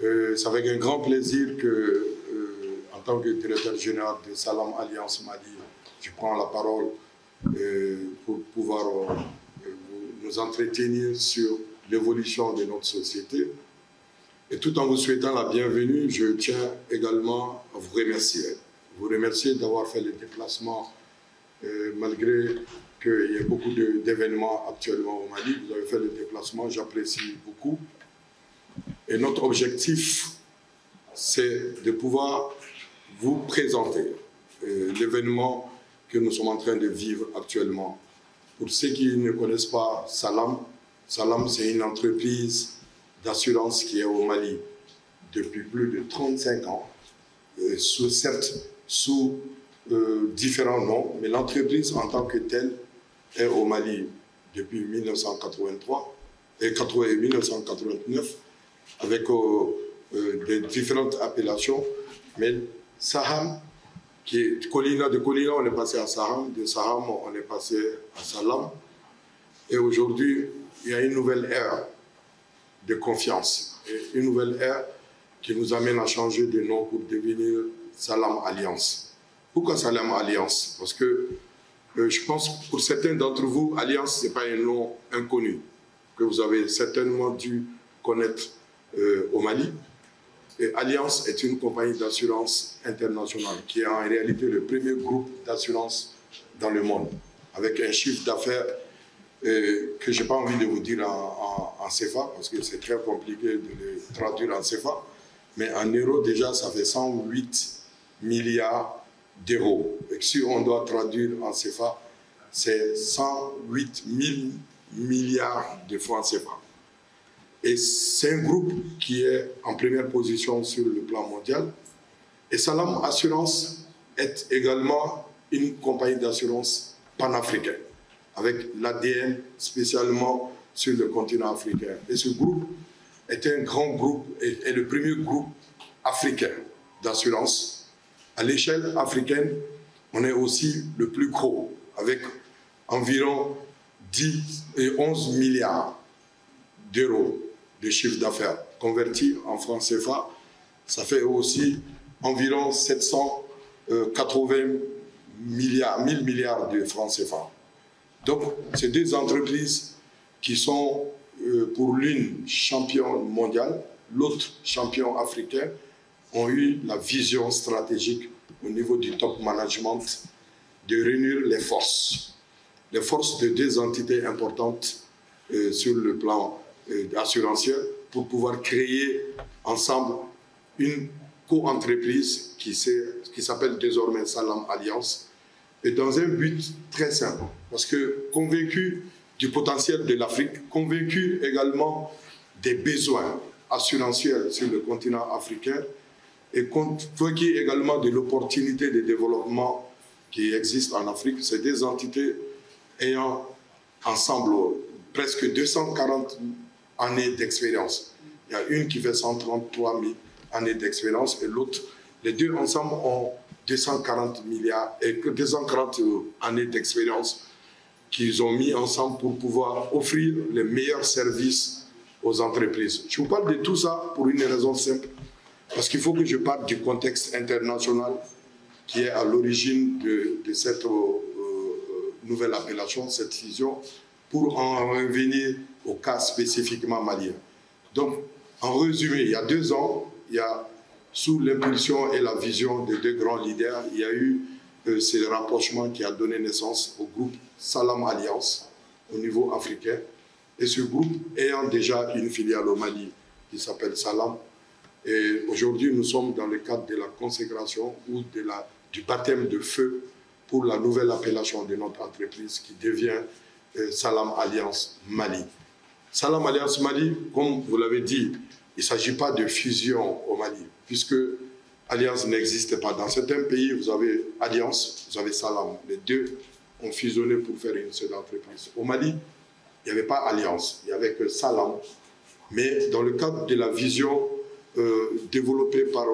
C'est avec un grand plaisir que, en tant que directeur général de Salam Alliance Mali, je prends la parole pour pouvoir nous entretenir sur l'évolution de notre société. Et tout en vous souhaitant la bienvenue, je tiens également à vous remercier. Vous remercier d'avoir fait le déplacement, malgré qu'il y ait beaucoup d'événements actuellement au Mali. Vous avez fait le déplacement, j'apprécie beaucoup. Et notre objectif, c'est de pouvoir vous présenter l'événement que nous sommes en train de vivre actuellement. Pour ceux qui ne connaissent pas Salam, Salam, c'est une entreprise d'assurance qui est au Mali depuis plus de 35 ans, certes sous différents noms, mais l'entreprise en tant que telle est au Mali depuis 1983 et 1989 avec des différentes appellations. Mais Saham, qui est de Colina, on est passé à Saham, de Saham, on est passé à Salam. Et aujourd'hui, il y a une nouvelle ère de confiance, et une nouvelle ère qui nous amène à changer de nom pour devenir Salam Alliance. Pourquoi Salam Alliance? Parce que je pense pour certains d'entre vous, Alliance, ce n'est pas un nom inconnu, que vous avez certainement dû connaître au Mali. Et Alliance est une compagnie d'assurance internationale qui est en réalité le premier groupe d'assurance dans le monde, avec un chiffre d'affaires que je n'ai pas envie de vous dire en CFA, parce que c'est très compliqué de le traduire en CFA, mais en euros déjà, ça fait 108 milliards d'euros. Et si on doit traduire en CFA, c'est 108 000 milliards de francs CFA. Et c'est un groupe qui est en première position sur le plan mondial. Et Salam Assurance est également une compagnie d'assurance panafricaine, avec l'ADN spécialement sur le continent africain. Et ce groupe est un grand groupe, est le premier groupe africain d'assurance. À l'échelle africaine, on est aussi le plus gros, avec environ 10 et 11 milliards d'euros de chiffre d'affaires. Converti en francs CFA, ça fait aussi environ 780 milliards, 1000 milliards de francs CFA. Donc, c'est deux entreprises qui sont, pour l'une, championne mondiale, l'autre, champion africain, ont eu la vision stratégique au niveau du top management de réunir les forces de deux entités importantes sur le plan assurantiel pour pouvoir créer ensemble une co-entreprise qui s'appelle désormais Salam Alliance, et dans un but très simple, parce que convaincu du potentiel de l'Afrique, convaincu également des besoins assurantiels sur le continent africain, et convaincu également de l'opportunité de développement qui existe en Afrique, ces deux entités ayant ensemble presque 240 années d'expérience. Il y a une qui fait 133 000 années d'expérience et l'autre, les deux ensemble ont 240 années d'expérience qu'ils ont mis ensemble pour pouvoir offrir les meilleurs services aux entreprises. Je vous parle de tout ça pour une raison simple, parce qu'il faut que je parle du contexte international qui est à l'origine de cette nouvelle appellation, cette fusion, pour en revenir au cas spécifiquement malien. Donc, en résumé, il y a 2 ans, sous l'impulsion et la vision de 2 grands leaders, il y a eu ce rapprochement qui a donné naissance au groupe Salam Alliance au niveau africain. Et ce groupe ayant déjà une filiale au Mali qui s'appelle Salam. Et aujourd'hui, nous sommes dans le cadre de la consécration ou du baptême de feu pour la nouvelle appellation de notre entreprise qui devient Salam Alliance Mali. Salam Alliance Mali, comme vous l'avez dit, il ne s'agit pas de fusion au Mali, puisque Alliance n'existe pas. Dans certains pays, vous avez Alliance, vous avez Salam. Les deux ont fusionné pour faire une seule entreprise. Au Mali, il n'y avait pas Alliance, il n'y avait que Salam. Mais dans le cadre de la vision développée par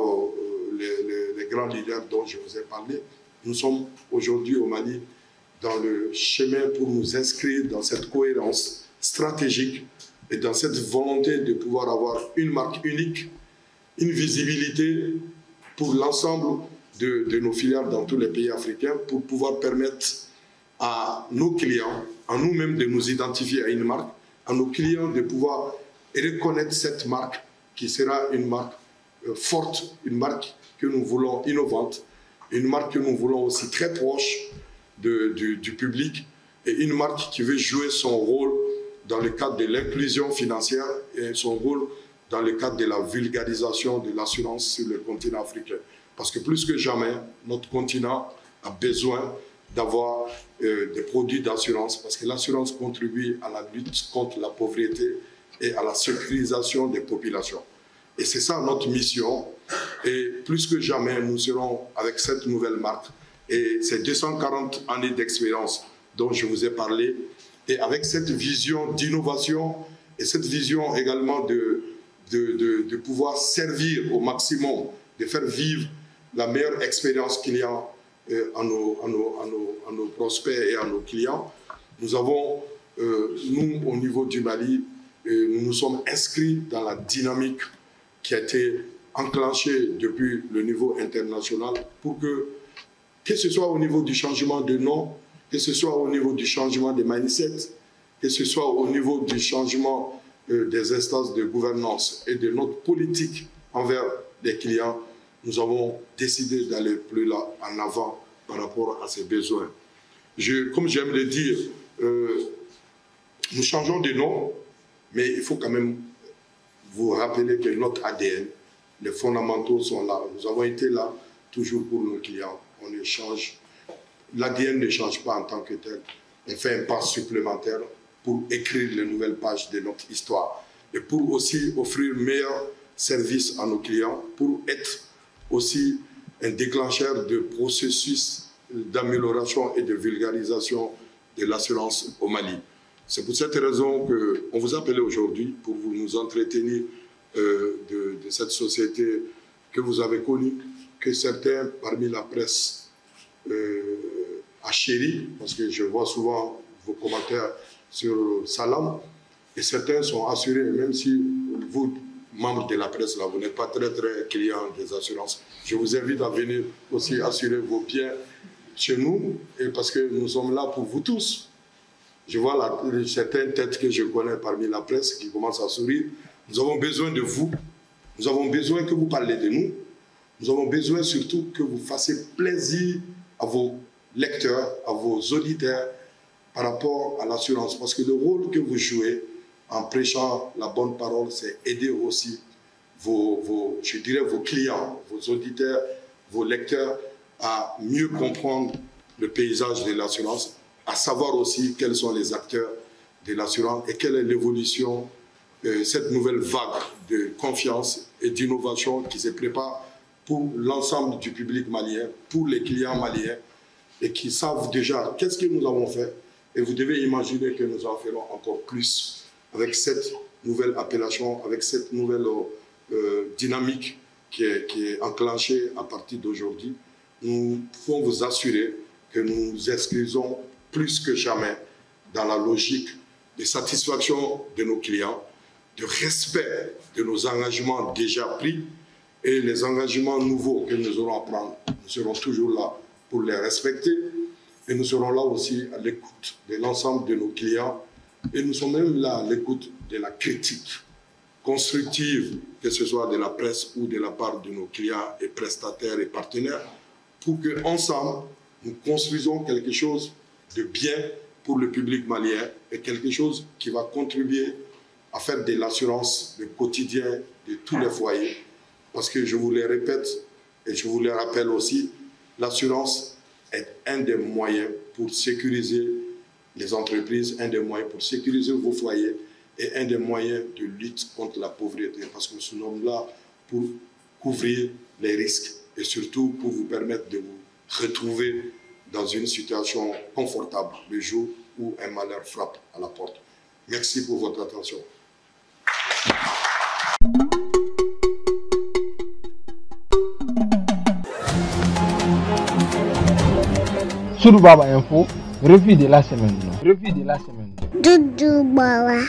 les grands leaders dont je vous ai parlé, nous sommes aujourd'hui au Mali dans le chemin pour nous inscrire dans cette cohérence stratégique et dans cette volonté de pouvoir avoir une marque unique une visibilité pour l'ensemble de nos filiales dans tous les pays africains pour pouvoir permettre à nos clients, à nous-mêmes de nous identifier à une marque, à nos clients de pouvoir reconnaître cette marque qui sera une marque forte, une marque que nous voulons innovante, une marque que nous voulons aussi très proche du public et une marque qui veut jouer son rôle dans le cadre de l'inclusion financière et son rôle dans le cadre de la vulgarisation de l'assurance sur le continent africain. Parce que plus que jamais, notre continent a besoin d'avoir des produits d'assurance parce que l'assurance contribue à la lutte contre la pauvreté et à la sécurisation des populations. Et c'est ça notre mission. Et plus que jamais, nous serons avec cette nouvelle marque et ces 240 années d'expérience dont je vous ai parlé, et avec cette vision d'innovation et cette vision également de pouvoir servir au maximum, de faire vivre la meilleure expérience client à nos prospects et à nos clients. Nous avons, nous, au niveau du Mali, nous nous sommes inscrits dans la dynamique qui a été enclenchée depuis le niveau international pour que ce soit au niveau du changement de nom, que ce soit au niveau du changement des mindset, que ce soit au niveau du changement des instances de gouvernance et de notre politique envers les clients, nous avons décidé d'aller plus là en avant par rapport à ces besoins. Comme j'aime le dire, nous changeons de nom, mais il faut quand même vous rappeler que notre ADN, les fondamentaux sont là. Nous avons été là toujours pour nos clients. On ne change, l'ADN ne change pas en tant que tel. On fait un pas supplémentaire pour écrire les nouvelles pages de notre histoire et pour aussi offrir meilleurs services à nos clients, pour être aussi un déclencheur de processus d'amélioration et de vulgarisation de l'assurance au Mali. C'est pour cette raison qu'on vous appelait aujourd'hui pour vous nous entretenir de cette société que vous avez connue, que certains parmi la presse a chéri, parce que je vois souvent vos commentaires sur Salam, et certains sont assurés, même si vous, membres de la presse, là, vous n'êtes pas très clients des assurances. Je vous invite à venir aussi assurer vos biens chez nous, et parce que nous sommes là pour vous tous. Je vois certaines têtes que je connais parmi la presse qui commencent à sourire. Nous avons besoin de vous. Nous avons besoin que vous parlez de nous. Nous avons besoin surtout que vous fassiez plaisir à vos lecteurs, à vos auditeurs par rapport à l'assurance. Parce que le rôle que vous jouez en prêchant la bonne parole, c'est aider aussi je dirais vos clients, vos auditeurs, vos lecteurs à mieux comprendre le paysage de l'assurance, à savoir aussi quels sont les acteurs de l'assurance et quelle est l'évolution, cette nouvelle vague de confiance et d'innovation qui se prépare pour l'ensemble du public malien, pour les clients maliens, et qui savent déjà qu'est-ce que nous avons fait. Et vous devez imaginer que nous en ferons encore plus avec cette nouvelle appellation, avec cette nouvelle dynamique qui est enclenchée à partir d'aujourd'hui. Nous pouvons vous assurer que nous nous inscrivons plus que jamais dans la logique de satisfaction de nos clients, de respect de nos engagements déjà pris et les engagements nouveaux que nous aurons à prendre. Nous serons toujours là pour les respecter et nous serons là aussi à l'écoute de l'ensemble de nos clients et nous sommes même là à l'écoute de la critique constructive, que ce soit de la presse ou de la part de nos clients et prestataires et partenaires, pour qu'ensemble, nous construisons quelque chose de bien pour le public malien et quelque chose qui va contribuer à faire de l'assurance le quotidien de tous les foyers. Parce que je vous le répète et je vous le rappelle aussi, l'assurance est un des moyens pour sécuriser les entreprises, un des moyens pour sécuriser vos foyers et un des moyens de lutte contre la pauvreté. Parce que nous sommes là pour couvrir les risques et surtout pour vous permettre de vous retrouver dans une situation confortable le jour où un malheur frappe à la porte. Merci pour votre attention. Soudou Baba Info, revue de la semaine. Revue de la semaine. Doudou Baba.